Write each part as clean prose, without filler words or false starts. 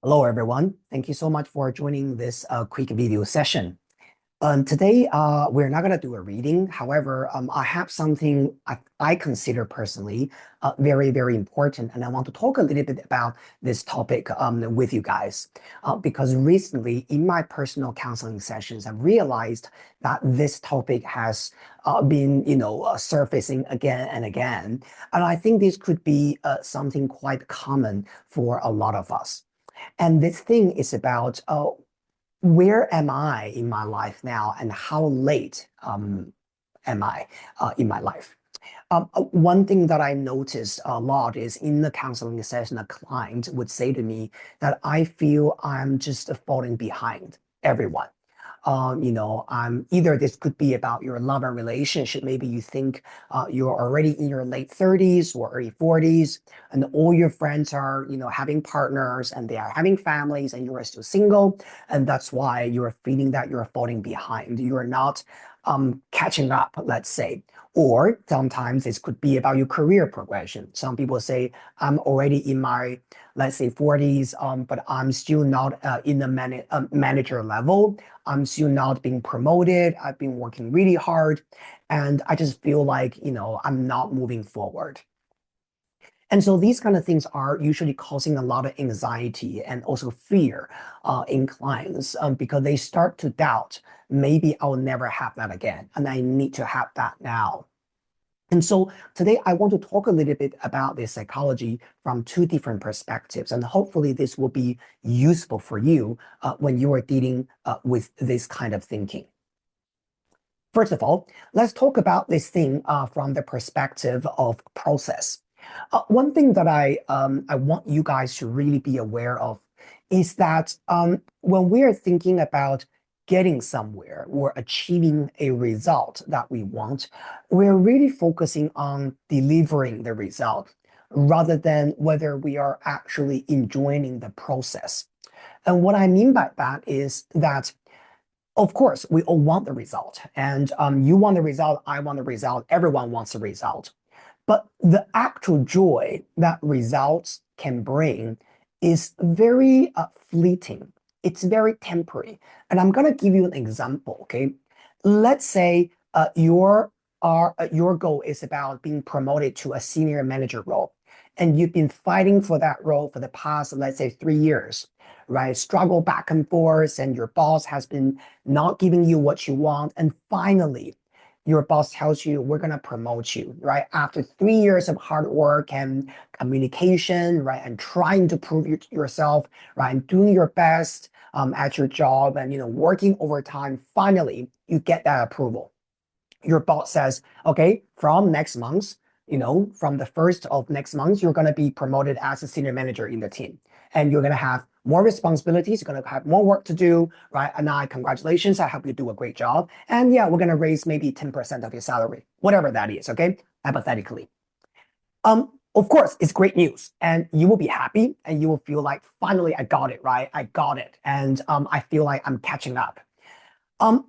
Hello, everyone. Thank you so much for joining this quick video session. Today, we're not going to do a reading. However, I have something I consider personally very, very important, and I want to talk a little bit about this topic with you guys. Because recently, in my personal counseling sessions, I've realized that this topic has been, surfacing again and again. And I think this could be something quite common for a lot of us. And this thing is about where am I in my life now and how late am I in my life? One thing that I noticed a lot is in the counseling session, a client would say to me that I feel I'm just falling behind everyone. I'm either this could be about your love and relationship. Maybe you think you're already in your late 30s or early 40s, and all your friends are, having partners and they are having families, and you are still single, and that's why you're feeling that you're falling behind. You're not catching up, let's say. Or sometimes this could be about your career progression. Some people say, I'm already in my, let's say, 40s, but I'm still not in the manager level. I'm still not being promoted. I've been working really hard, and I just feel like, I'm not moving forward. And so these kind of things are usually causing a lot of anxiety and also fear in clients because they start to doubt, maybe I'll never have that again, and I need to have that now. And so today I want to talk a little bit about this psychology from two different perspectives, and hopefully this will be useful for you when you are dealing with this kind of thinking. First of all, let's talk about this thing from the perspective of process. One thing that I want you guys to really be aware of is that when we are thinking about getting somewhere or achieving a result that we want, we're really focusing on delivering the result rather than whether we are actually enjoying the process. And what I mean by that is that of course, we all want the result, and you want the result, I want the result, everyone wants the result. But the actual joy that results can bring is very fleeting. It's very temporary. And I'm going to give you an example, okay? Let's say your goal is about being promoted to a senior manager role, and you've been fighting for that role for the past, let's say, 3 years, right? Struggle back and forth, and your boss has been not giving you what you want. And finally, your boss tells you, we're going to promote you, right? After 3 years of hard work and communication, right? And trying to prove yourself, right? And doing your best at your job and, working overtime, finally, you get that approval. Your boss says, okay, from next month, from the first of next month, you're going to be promoted as a senior manager in the team. And you're going to have more responsibilities. You're going to have more work to do, right? And I, congratulations, I hope you do a great job. And yeah, we're going to raise maybe 10% of your salary, whatever that is, okay? Hypothetically. Of course, it's great news, and you will be happy, and you will feel like, finally, I got it, right? I got it. And I feel like I'm catching up. Um,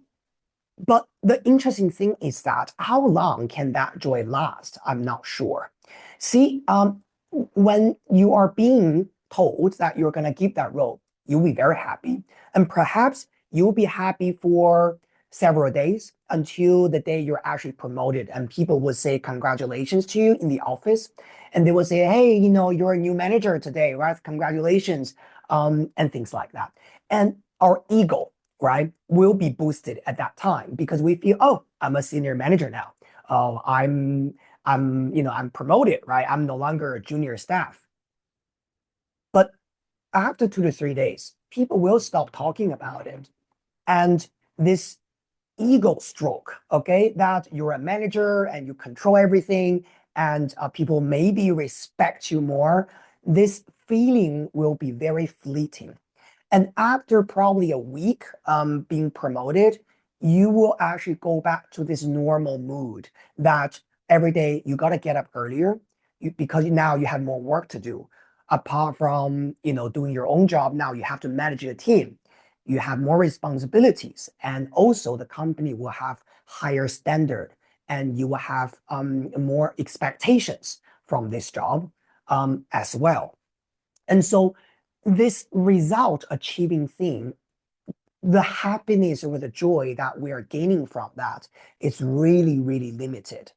but the interesting thing is that how long can that joy last? I'm not sure. See, when you are being told that you're going to keep that role, you'll be very happy. And perhaps you'll be happy for several days until the day you're actually promoted. And people will say congratulations to you in the office. And they will say, hey, you're a new manager today, right? Congratulations, and things like that. And our ego, right, will be boosted at that time because we feel, oh, I'm a senior manager now. Oh, I'm promoted, right? I'm no longer a junior staff. But after 2 to 3 days, people will stop talking about it. And this ego stroke, okay, that you're a manager and you control everything and people maybe respect you more, this feeling will be very fleeting. And after probably a week being promoted, you will actually go back to this normal mood that every day you got to get up earlier because now you have more work to do. Apart from, doing your own job, now you have to manage your team. You have more responsibilities, and also the company will have higher standard, and you will have more expectations from this job as well. And so this result achieving thing, the happiness or the joy that we are gaining from that is really, really limited.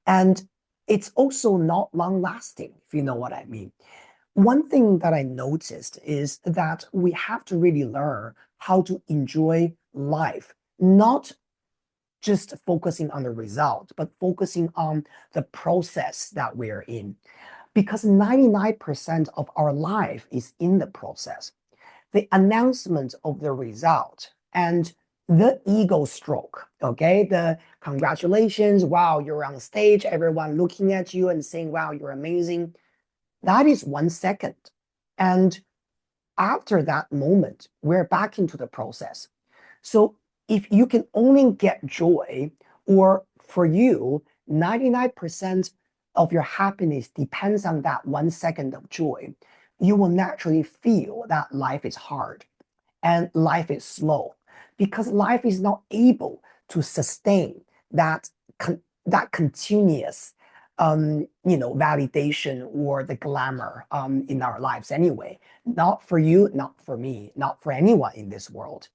And it's also not long lasting, if you know what I mean. One thing that I noticed is that we have to really learn how to enjoy life, not just focusing on the result, but focusing on the process that we're in. Because 99% of our life is in the process. The announcement of the result and the ego stroke, okay? The congratulations, wow, you're on stage, everyone looking at you and saying, wow, you're amazing. That is 1 second. And after that moment, we're back into the process. So if you can only get joy, or for you, 99% of your happiness depends on that 1 second of joy, you will naturally feel that life is hard and life is slow because life is not able to sustain that that continuous validation or the glamour in our lives anyway. Not for you, not for me, not for anyone in this world.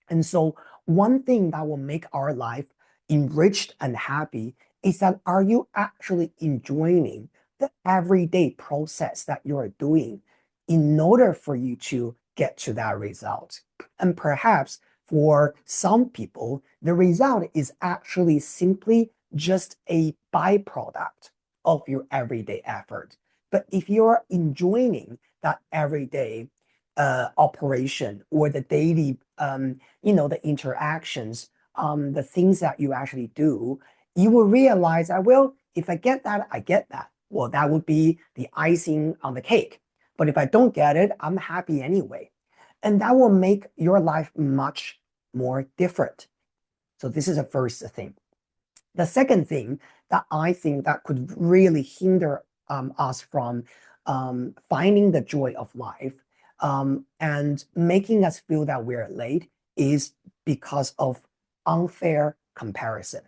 And so, one thing that will make our life enriched and happy is that are you actually enjoying the everyday process that you're doing in order for you to get to that result? And perhaps for some people, the result is actually simply just a byproduct of your everyday effort. But if you're enjoying that everyday operation or the daily the interactions, the things that you actually do, you will realize that, well, if I get that, I get that. Well, that would be the icing on the cake. But if I don't get it, I'm happy anyway. And that will make your life much more different. So this is the first thing. The second thing that I think that could really hinder us from finding the joy of life and making us feel that we're late is because of unfair comparison.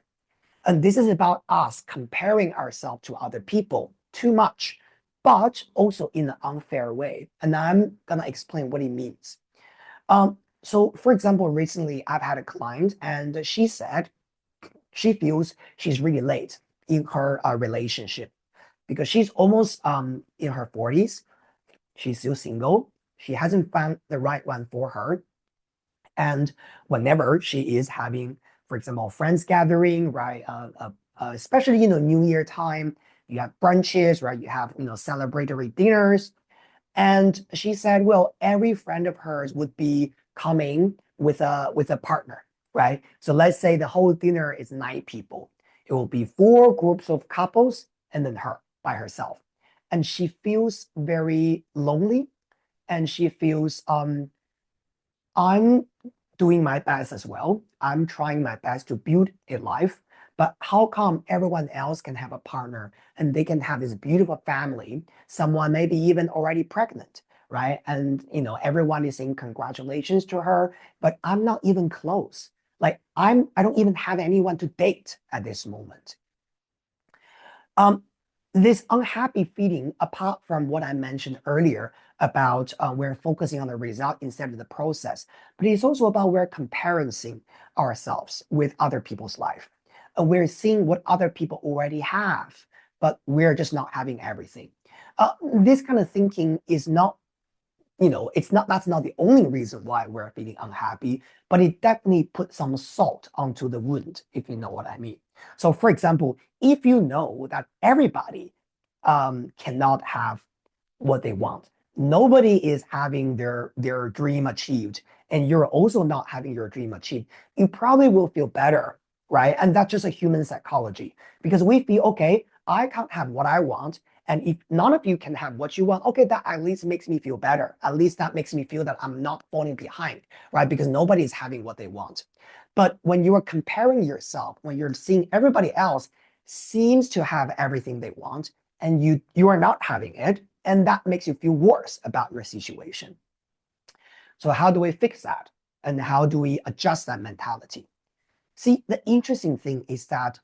And this is about us comparing ourselves to other people too much, but also in an unfair way. And I'm going to explain what it means. So, for example, recently I've had a client and she said she feels she's really late in her relationship because she's almost in her 40s. She's still single. She hasn't found the right one for her. And whenever she is having, for example, friends gathering, right? Especially New Year time, you have brunches, right? You have celebratory dinners, and she said, well, every friend of hers would be coming with a partner, right? So let's say the whole dinner is 9 people. It will be 4 groups of couples and then her by herself. And she feels very lonely and she feels I'm doing my best as well. I'm trying my best to build a life. But how come everyone else can have a partner and they can have this beautiful family, someone maybe even already pregnant, right? And everyone is saying congratulations to her, but I'm not even close. Like I don't even have anyone to date at this moment. Um, this unhappy feeling, apart from what I mentioned earlier about we're focusing on the result instead of the process, but it's also about we're comparing ourselves with other people's life. We're seeing what other people already have, but we're just not having everything. This kind of thinking is not it's not that's not the only reason why we're feeling unhappy, but it definitely puts some salt onto the wound, if you know what I mean. So, for example, if you know that everybody cannot have what they want, nobody is having their dream achieved, and you're also not having your dream achieved, you probably will feel better, right? And that's just a human psychology because we feel, okay, I can't have what I want. And if none of you can have what you want, okay, that at least makes me feel better. At least that makes me feel that I'm not falling behind, right? Because nobody is having what they want. But when you are comparing yourself, when you're seeing everybody else seems to have everything they want, and you are not having it, and that makes you feel worse about your situation. So how do we fix that? And how do we adjust that mentality? See, the interesting thing is that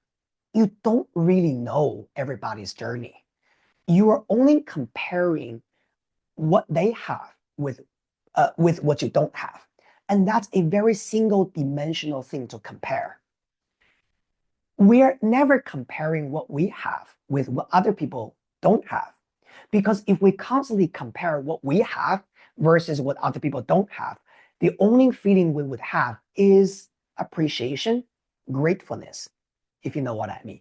you don't really know everybody's journey. You are only comparing what they have with what you don't have. And that's a very single dimensional thing to compare. We're never comparing what we have with what other people don't have. Because if we constantly compare what we have versus what other people don't have, the only feeling we would have is appreciation, gratefulness, if you know what I mean.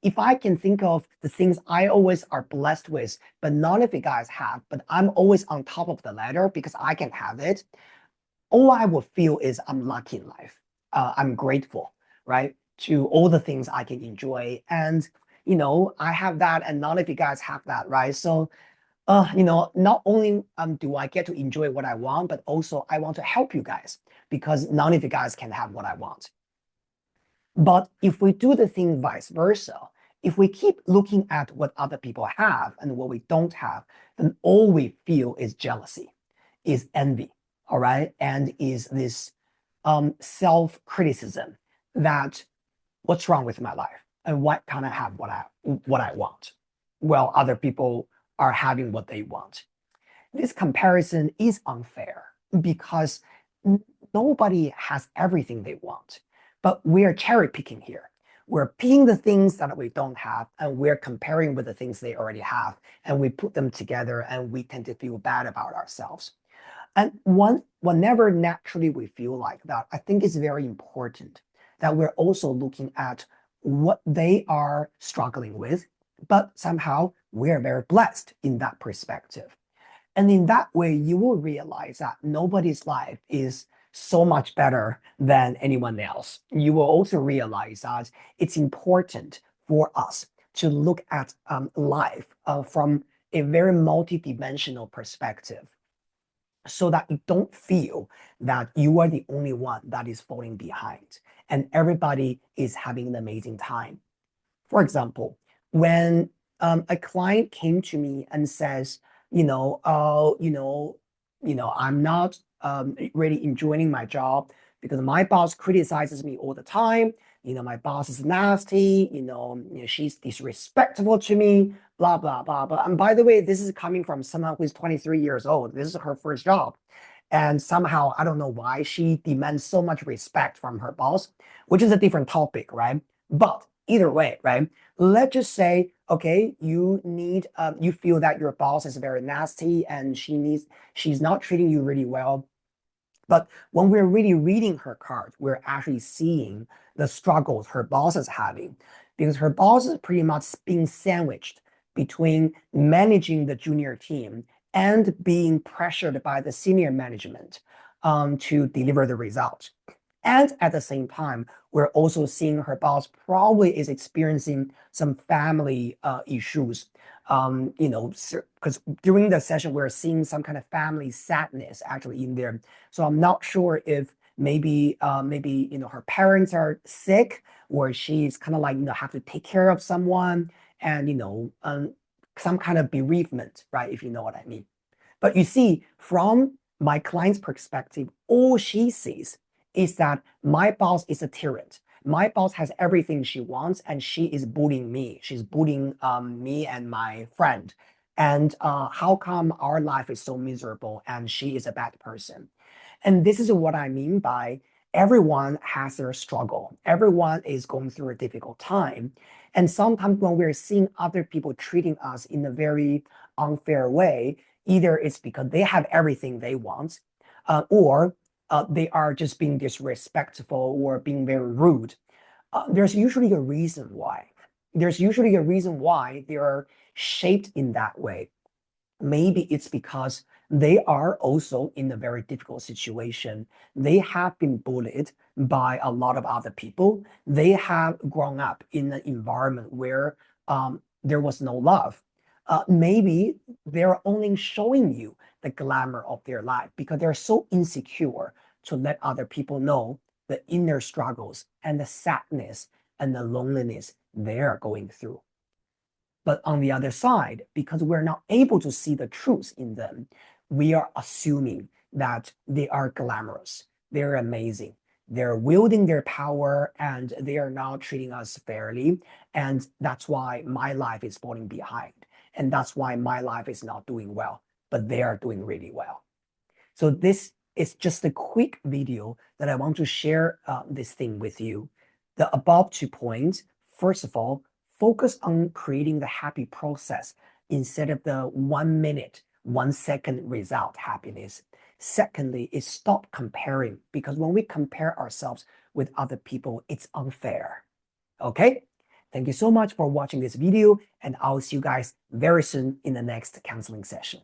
If I can think of the things I always are blessed with, but none of you guys have, but I'm always on top of the ladder because I can have it, all I will feel is I'm lucky in life. I'm grateful, right, to all the things I can enjoy. And, I have that and none of you guys have that, right? So, not only do I get to enjoy what I want, but also I want to help you guys because none of you guys can have what I want. But if we do the thing vice versa, if we keep looking at what other people have and what we don't have, then all we feel is jealousy, is envy, all right? And is this self-criticism that what's wrong with my life and why can't I have what I want? Well, other people are having what they want. This comparison is unfair because nobody has everything they want, but we're cherry picking here. We're picking the things that we don't have and we're comparing with the things they already have, and we put them together and we tend to feel bad about ourselves. And whenever naturally we feel like that, I think it's very important that we're also looking at what they are struggling with, but somehow we're very blessed in that perspective. And in that way, you will realize that nobody's life is so much better than anyone else. You will also realize that it's important for us to look at life from a very multidimensional perspective so that you don't feel that you are the only one that is falling behind and everybody is having an amazing time. For example, when a client came to me and says, oh, I'm not really enjoying my job because my boss criticizes me all the time. My boss is nasty. She's disrespectful to me. Blah blah blah blah. And by the way, this is coming from someone who's 23 years old. This is her first job. And somehow, I don't know why she demands so much respect from her boss, which is a different topic, right? But either way, right? Let's just say, okay, you feel that your boss is very nasty and she's not treating you really well. But when we're really reading her card, we're actually seeing the struggles her boss is having because her boss is pretty much being sandwiched between managing the junior team and being pressured by the senior management to deliver the result. And at the same time, we're also seeing her boss probably is experiencing some family issues. Because during the session, we're seeing some kind of family sadness actually in there. So I'm not sure if maybe her parents are sick or she's kind of like have to take care of someone and some kind of bereavement, right? If you know what I mean. But you see, from my client's perspective, all she sees is that my boss is a tyrant. My boss has everything she wants, and she is bullying me. She's bullying me and my friend. And how come our life is so miserable and she is a bad person? And this is what I mean by everyone has their struggle. Everyone is going through a difficult time. And sometimes when we're seeing other people treating us in a very unfair way, either it's because they have everything they want, or they are just being disrespectful or being very rude. There's usually a reason why. There's usually a reason why they are shaped in that way. Maybe it's because they are also in a very difficult situation. They have been bullied by a lot of other people. They have grown up in an environment where there was no love. Maybe they're only showing you the glamour of their life because they're so insecure to let other people know the inner struggles and the sadness and the loneliness they're going through. But on the other side, because we're not able to see the truth in them, we are assuming that they are glamorous, they're amazing, they're wielding their power, and they are not treating us fairly. And that's why my life is falling behind. And that's why my life is not doing well, but they are doing really well. So this is just a quick video that I want to share this thing with you. The above 2 points, first of all, focus on creating the happy process instead of the 1 minute, 1 second result happiness. Secondly, is stop comparing, because when we compare ourselves with other people, it's unfair. Okay? Thank you so much for watching this video, and I'll see you guys very soon in the next counseling session.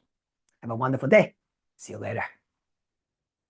Have a wonderful day. See you later.